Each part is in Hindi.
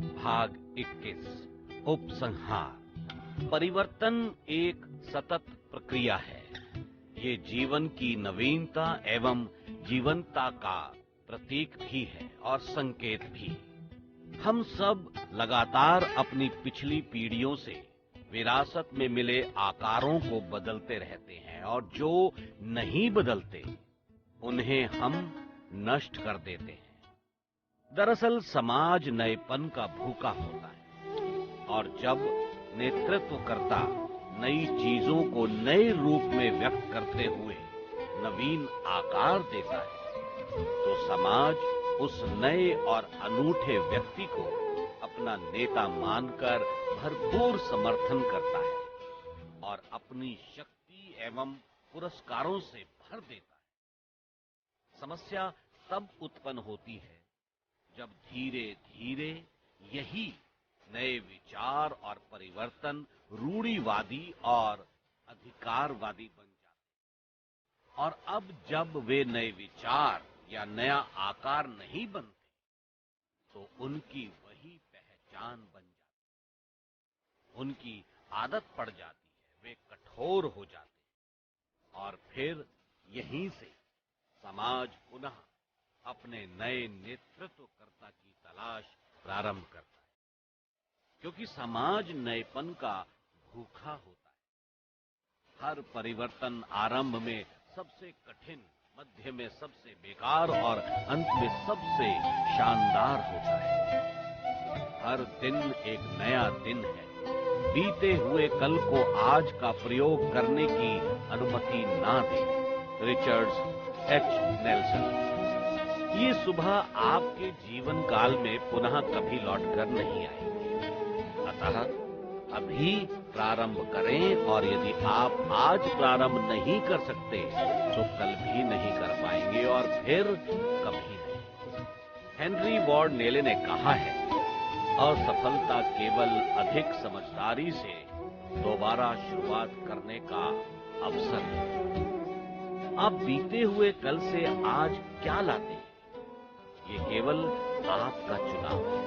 भाग 21 उपसंहार। परिवर्तन एक सतत प्रक्रिया है। ये जीवन की नवीनता एवं जीवंतता का प्रतीक भी है और संकेत भी। हम सब लगातार अपनी पिछली पीढ़ियों से विरासत में मिले आकारों को बदलते रहते हैं और जो नहीं बदलते उन्हें हम नष्ट कर देते हैं। दरअसल समाज नएपन का भूखा होता है और जब नेतृत्वकर्ता नई चीजों को नए रूप में व्यक्त करते हुए नवीन आकार देता है तो समाज उस नए और अनूठे व्यक्ति को अपना नेता मानकर भरपूर समर्थन करता है और अपनी शक्ति एवं पुरस्कारों से भर देता है। समस्या तब उत्पन्न होती है जब धीरे धीरे यही नए विचार और परिवर्तन रूढ़िवादी और अधिकारवादी बन जाते। और अब जब वे नए विचार या नया आकार नहीं बनते तो उनकी वही पहचान बन जाती, उनकी आदत पड़ जाती है, वे कठोर हो जाते हैं और फिर यहीं से समाज पुनः अपने नए नेतृत्वकर्ता की तलाश प्रारंभ करता है, क्योंकि समाज नएपन का भूखा होता है। हर परिवर्तन आरंभ में सबसे कठिन, मध्य में सबसे बेकार और अंत में सबसे शानदार होता है। हर दिन एक नया दिन है। बीते हुए कल को आज का प्रयोग करने की अनुमति ना दें। Richard H Nelson. ये सुबह आपके जीवन काल में पुनः कभी लौटकर नहीं आएगी। अतः अभी प्रारंभ करें और यदि आप आज प्रारंभ नहीं कर सकते तो कल भी नहीं कर पाएंगे और फिर कभी नहीं। हेनरी वार्ड नेले ने कहा है, असफलता केवल अधिक समझदारी से दोबारा शुरुआत करने का अवसर है। आप बीते हुए कल से आज क्या लाते हैं, ये केवल आपका चुनाव है।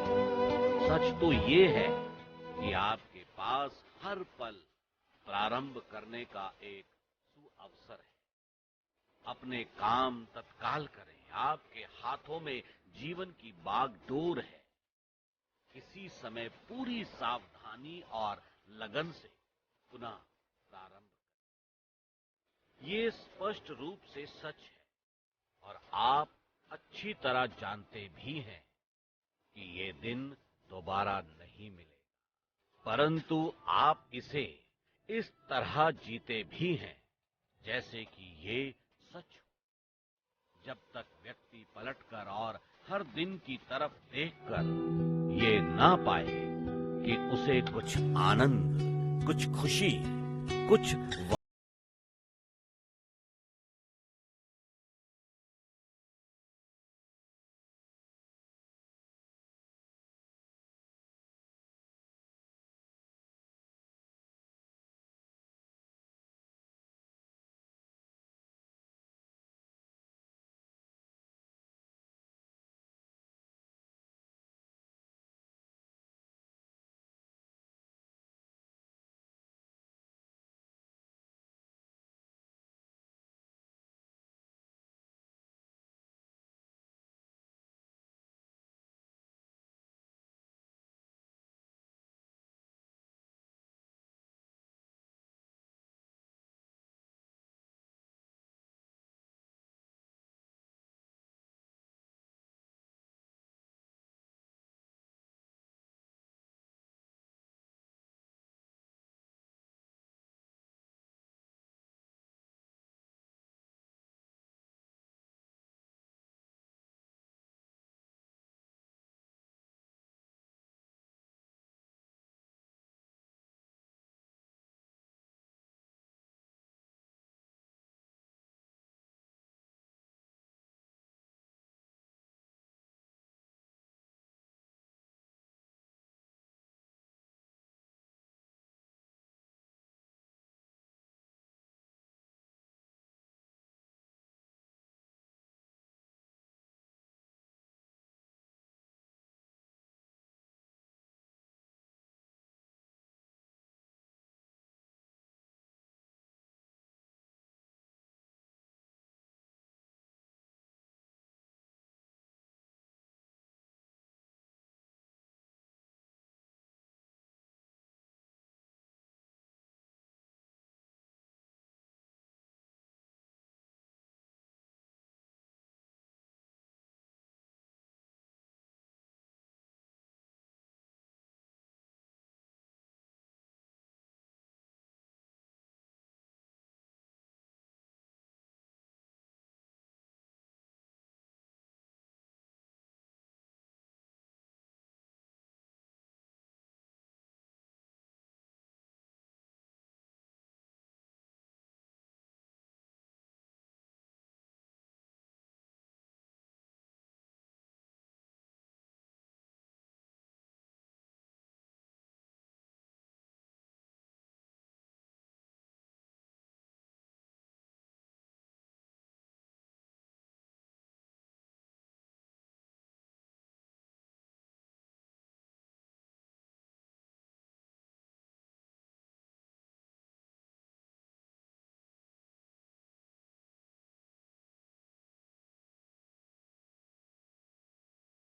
सच तो ये है कि आपके पास हर पल प्रारंभ करने का एक सुअवसर है। अपने काम तत्काल करें। आपके हाथों में जीवन की बागडोर है। किसी समय पूरी सावधानी और लगन से पुनः प्रारंभ करें। ये स्पष्ट रूप से सच है और आप अच्छी तरह जानते भी हैं कि ये दिन दोबारा नहीं मिलेगा, परंतु आप इसे इस तरह जीते भी हैं जैसे कि ये सच हो। जब तक व्यक्ति पलटकर और हर दिन की तरफ देखकर ये ना पाए कि उसे कुछ आनंद, कुछ खुशी, कुछ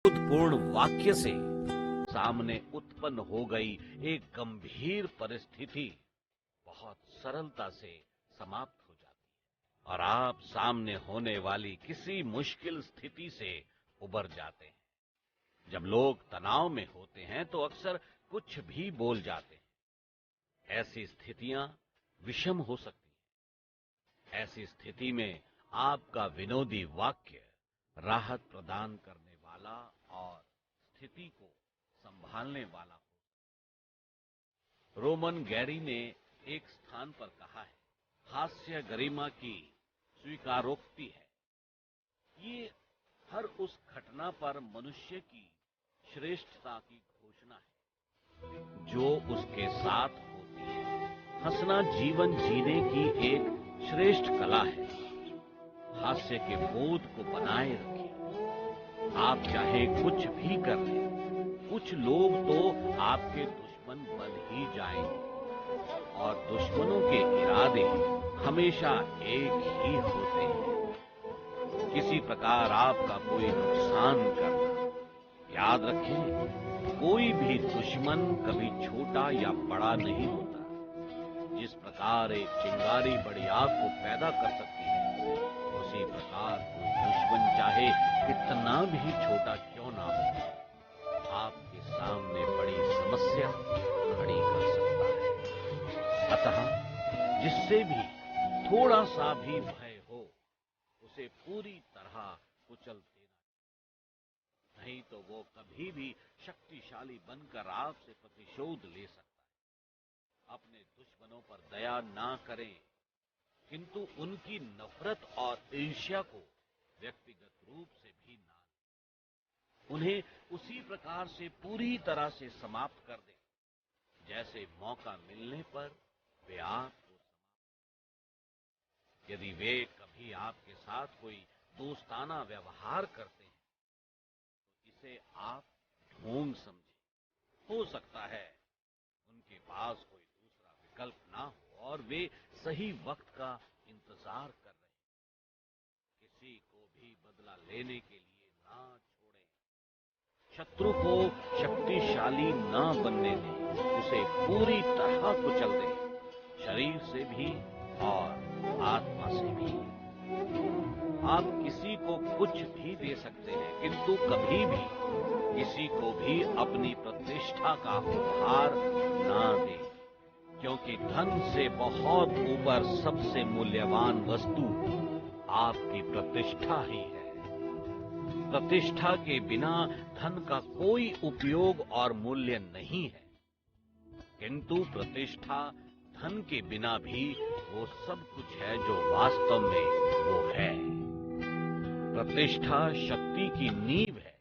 पूर्ण वाक्य से सामने उत्पन्न हो गई एक गंभीर परिस्थिति बहुत सरलता से समाप्त हो जाती है और आप सामने होने वाली किसी मुश्किल स्थिति से उबर जाते हैं। जब लोग तनाव में होते हैं तो अक्सर कुछ भी बोल जाते हैं। ऐसी स्थितियां विषम हो सकती हैं। ऐसी स्थिति में आपका विनोदी वाक्य राहत प्रदान करने वाला और स्थिति को संभालने वाला हो। रोमन गैरी ने एक स्थान पर कहा है, हास्य गरिमा की स्वीकारोक्ति है। ये हर उस घटना पर मनुष्य की श्रेष्ठता की घोषणा है जो उसके साथ होती है। हंसना जीवन जीने की एक श्रेष्ठ कला है। हास्य के बोध को बनाए रखें। आप चाहे कुछ भी कर लें, कुछ लोग तो आपके दुश्मन बन ही जाएंगे और दुश्मनों के इरादे हमेशा एक ही होते हैं, किसी प्रकार आपका कोई नुकसान करना। याद रखें, कोई भी दुश्मन कभी छोटा या बड़ा नहीं होता। जिस प्रकार एक चिंगारी बड़ी आग को पैदा कर सकती है, उसी प्रकार कोई दुश्मन चाहे कितना भी छोटा क्यों ना हो, आपके सामने बड़ी समस्या खड़ी कर सकता है। अतः जिससे भी थोड़ा सा भी भय हो, उसे पूरी तरह कुचल देना, नहीं तो वो कभी भी शक्तिशाली बनकर आपसे प्रतिशोध ले सकता है। अपने दुश्मनों पर दया ना करें, किंतु उनकी नफरत और ईर्ष्या को व्यक्तिगत रूप से भी ना लें। उन्हें उसी प्रकार से पूरी तरह से समाप्त कर दें जैसे मौका मिलने पर वे आपको समाप्त। यदि वे कभी आपके साथ कोई दोस्ताना व्यवहार करते हैं तो इसे आप ढोंग समझें। हो सकता है उनके पास कोई दूसरा विकल्प ना हो और वे सही वक्त का इंतजार कर रहे हैं। किसी को भी बदला लेने के लिए ना छोड़ें। शत्रु को शक्तिशाली ना बनने दें, उसे पूरी तरह कुचल दें, शरीर से भी और आत्मा से भी। आप किसी को कुछ भी दे सकते हैं, किंतु कभी भी किसी को भी अपनी प्रतिष्ठा का उपहार ना दें, क्योंकि धन से बहुत ऊपर सबसे मूल्यवान वस्तु आपकी प्रतिष्ठा ही है। प्रतिष्ठा के बिना धन का कोई उपयोग और मूल्य नहीं है, किंतु प्रतिष्ठा धन के बिना भी वो सब कुछ है जो वास्तव में वो है। प्रतिष्ठा शक्ति की नींव है।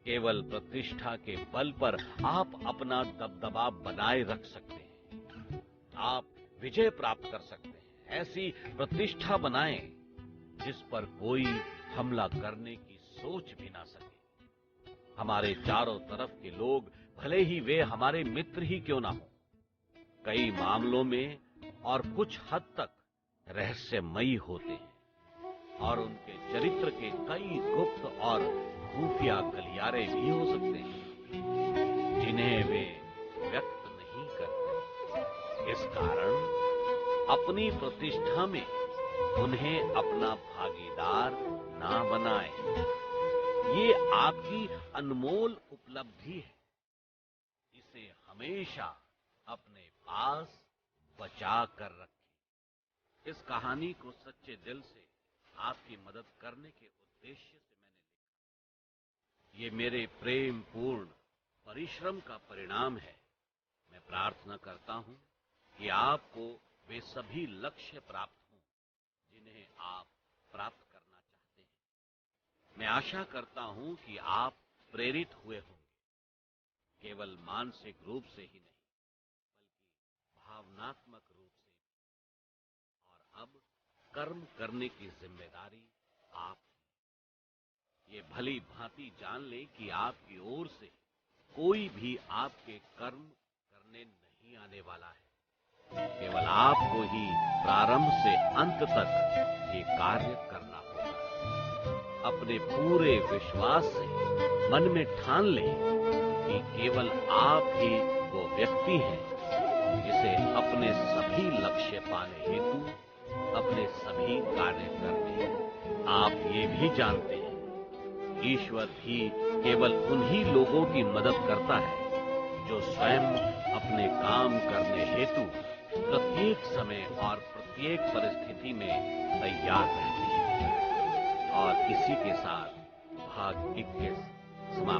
केवल प्रतिष्ठा के बल पर आप अपना दबदबा बनाए रख सकते हैं। आप विजय प्राप्त कर सकते हैं। ऐसी प्रतिष्ठा बनाएं जिस पर कोई हमला करने की सोच भी ना सके। हमारे चारों तरफ के लोग, भले ही वे हमारे मित्र ही क्यों ना हो, कई मामलों में और कुछ हद तक रहस्यमयी होते हैं और उनके चरित्र के कई गुप्त और खुफिया गलियारे भी हो सकते हैं जिन्हें वे व्यक्त नहीं करते। इस कारण अपनी प्रतिष्ठा में उन्हें अपना भागीदार ना बनाएं। ये आपकी अनमोल उपलब्धि है। इसे हमेशा अपने पास बचा कर रखें। इस कहानी को सच्चे दिल से आपकी मदद करने के उद्देश्य से मैंने लिखा। ये मेरे प्रेम पूर्ण परिश्रम का परिणाम है। मैं प्रार्थना करता हूं कि आपको वे सभी लक्ष्य प्राप्त हों जिन्हें आप प्राप्त करना चाहते हैं। मैं आशा करता हूं कि आप प्रेरित हुए होंगे, केवल मानसिक रूप से ही नहीं, बल्कि भावनात्मक रूप से भी। और अब कर्म करने की जिम्मेदारी आपकी। ये भली भांति जान लें कि आपकी ओर से कोई भी आपके कर्म करने नहीं आने वाला है। केवल आपको ही प्रारंभ से अंत तक ये कार्य करना होगा। अपने पूरे विश्वास से मन में ठान लें कि केवल आप ही वो व्यक्ति हैं जिसे अपने सभी लक्ष्य पाने हेतु अपने सभी कार्य करने हैं। आप ये भी जानते हैं, ईश्वर भी केवल उन्हीं लोगों की मदद करता है जो स्वयं अपने काम करने हेतु प्रत्येक समय और प्रत्येक परिस्थिति में तैयार रहते हैं। और इसी के साथ भाग 21 समाप्त।